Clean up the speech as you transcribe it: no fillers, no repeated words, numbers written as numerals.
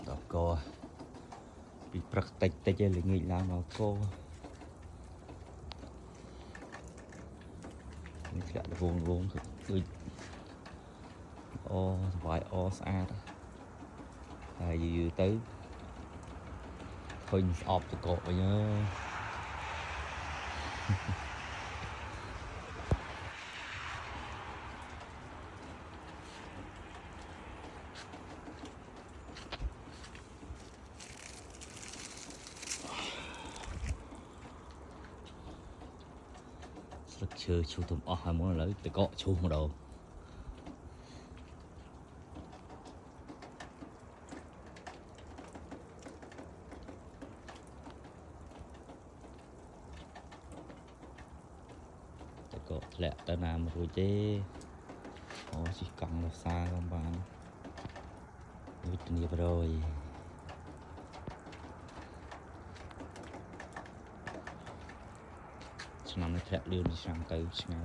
đọc co bị bật tạch tạch là nghĩ là nó cô mình sẽ vuông vuông thôi ô vài ô xa rồi gì tới khuynh ọp từ cột rồi nhá rất chơi chú tụm hai món lấy từ cọ chú một đầu từ cọ lẹ ta làm rồi chứ chỉ cần là xa không bạn biết nghiệp rồi năm nay thẹn lươn đi sang tới nào